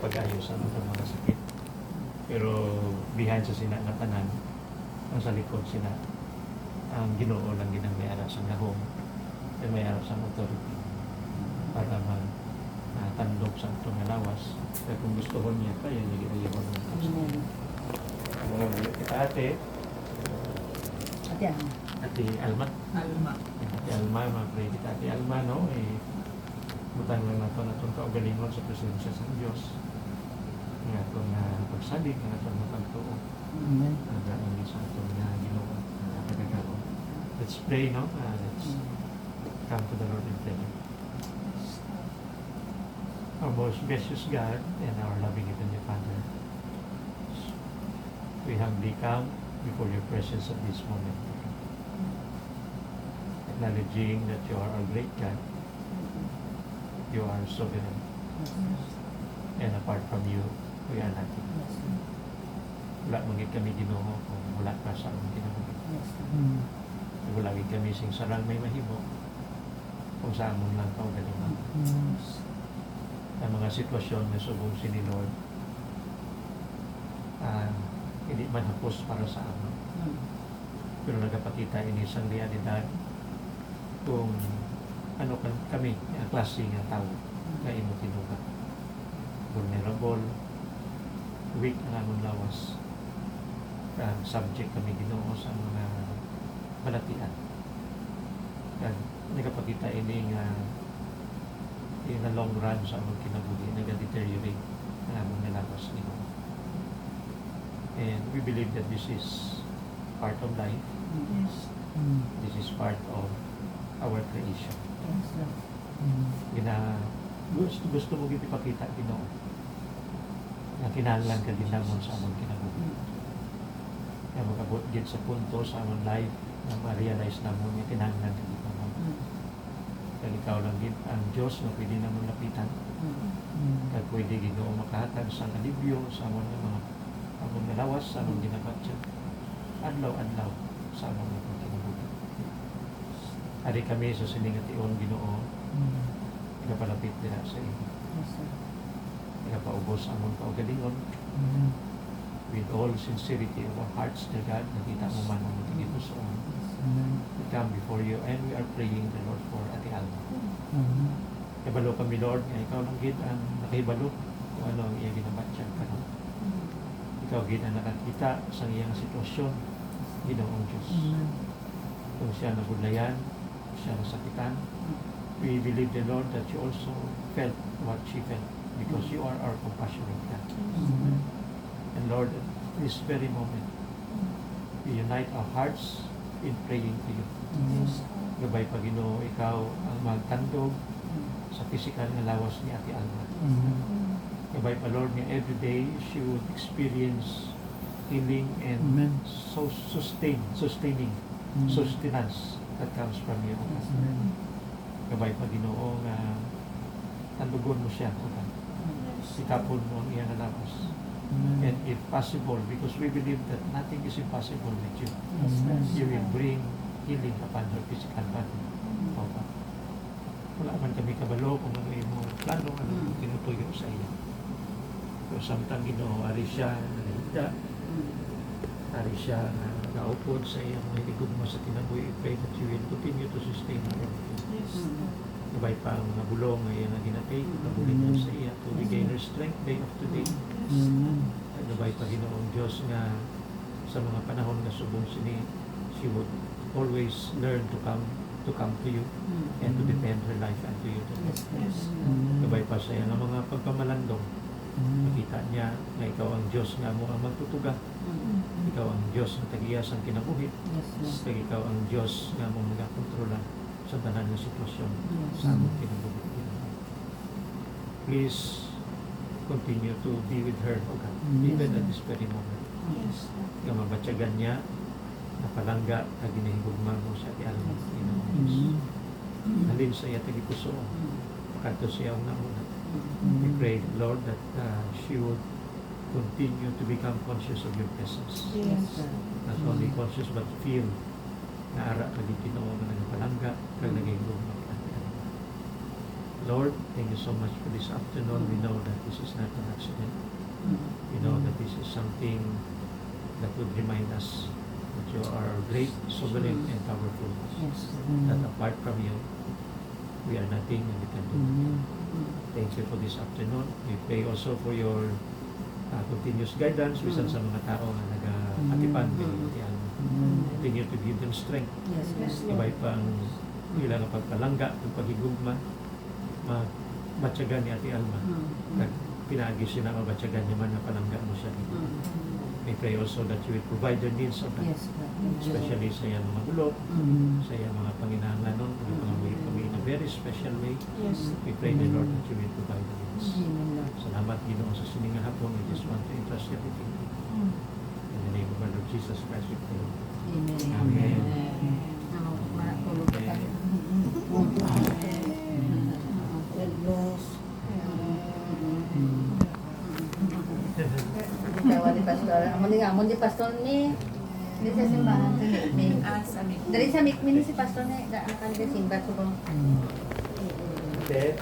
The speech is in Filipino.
pag-ayos sa mga sakit. Pero behind sa sina nga tanan, ang sa likod sila, ang Ginoo lang ginang may ara sa gahom, at may ara sa authority para tandog sa itong lawas. Kaya kung gusto ko niya, kaya niya ginagawa ng kapsa. Mga kita ate Alma. Ate Alma, mga pray kita ate Alma, no? Butang lang na ito na itong kaugalingon sa presensya sa Diyos. Nga itong pagsalig, nga itong matagtuo. Ang isa itong Ginoo nagagawa. Let's pray, no? Let's come to the Lord in prayer. Our most gracious God and our loving Heavenly Father, we humbly come before your presence at this moment, acknowledging that you are our great God, you are sovereign, and apart from you, we are nothing. Wala mangit kami Ginoo kung wala ka sa aming kinabuhi. Wala gid kami sing sarang may mahimo kung sa amon lang kaugalingon. Ang mga sitwasyon na subong ni Lord, hindi man hapos para sa amin. Pero nagapakita ini isang realidad kung ano kami, ang klase nga tao na imo tinuga. Vulnerable, weak ang among lawas, subject kami Ginoo sa mga balatian. Nagapakita ini nga in the long run sa among kinabuhi, nag-deteriorate ang among nalawas Ginoo. And we believe that this is part of life. Yes. This is part of our creation. Gusto mo ipakita Ginoo na kinahanglan ka din namon sa among kinabuhi. Kaya magabot din sa punto sa among life na ma-realize namon nga kinahanglan ka din namon. Kaya ikaw lang din ang Diyos na pwede namon lapitan. Kaya pwede Ginoo makahatag sa alibyo sa among mga among nalawas sa among ginabatya. Adlaw-adlaw sa among mga kinabuhi. Ari kami sa siningation Ginoo, ikapalapit nila sa iyo. Ikapaubos among kaugalingon. With all sincerity of our hearts, dear God, nakita mo man ang tingin mo sa amin. We come before you and we are praying the Lord for Ate Alma. Ibalo kami Lord, nga ikaw lang gid ang nakahibalo kung ano ang iyang ginabatya ka. Ikaw gid ang nakakita sa iyang sitwasyon, Ginoong Diyos. Kung siya nagudlayan, siya nasakitan, we believe the Lord that you also felt what she felt because you are our compassionate God. And Lord, at this very moment, we unite our hearts in praying to you. Gabay pa Ginoo, ikaw ang magtandog sa physical na lawas ni Ate Alma. Gabay pa Lord niya, every day she would experience healing and sustaining sustenance that comes from you. Gabay pa Ginoo nga tandugon mo siya. Itapon mo ang iyang lawas. And if possible, because we believe that nothing is impossible with you, you will bring healing upon her physical body. Wala man kami kabalo kung ano yung plano, ano yung tinutuyo sa iyo. So samtang Ginoo, ari siya nalita, ari siya naupod sa iyang may likod mo sa kinabuhi. Pray that you will continue to sustain her. Gabay pa ang mga bulong na iyan na ginatay, kabulit mo sa iya to regain her strength day after day. Gabay pa Ginoong Diyos nga sa mga panahon na subong sini, she would always learn to come to you and to depend her life unto you. Gabay pa sa iya nga mga pagpamalandong, makita niya na ikaw ang Diyos nga mo ang magtutuga. Ikaw ang Diyos na tag-iyas ang kinabuhi. Ikaw ang Diyos nga mo magakontrola sa tanan ng sitwasyon sa among kinabuhi. Please continue to be with her, O God, even at this very moment. Nga mabatyagan niya, napalangga, na ginahigugma mo sa Ate Alma. Halin sa iya tagipuso, pagkanto siya ang nauna. We pray, Lord, that she would continue to become conscious of your presence. Not only conscious, but feel na ara ka di Ginoo nga nagpalangga kag nagahigugma. Lord, thank you so much for this afternoon. We know that this is not an accident. something that would remind us that you are great, sovereign, and powerful. Yes. That apart from you, we are nothing and we can do nothing. Thank you for this afternoon. We pray also for your continuous guidance bisan sa mga tao na nag-atipan yan. Continue to give them strength. Yes. Iba'y pang ilang pagpalangga, ang paghigugma, matyagan ni Ate Alma. Pinaagi siya na mabatyagan niya man na palangga mo siya. We pray also that you will provide their needs of that. Yes. Especially sa iyang mga bulok, sa iyang mga panginahanglan nun, in a very special way. Yes. We pray the Lord that you will provide the needs. Amen, Lord. Salamat Ginoo sa sininga hapon. We just want to entrust everything. In the name of our Lord Jesus Christ, we pray. Amen. Amen. Matulog ka tayo. God bless. Tawa ni Pastor. Amon di Pastor ni. Di sa simbahan sa Mikmin. Dari sa Mikmin si Pastor ni. Daan ka di simbahan ko. Te,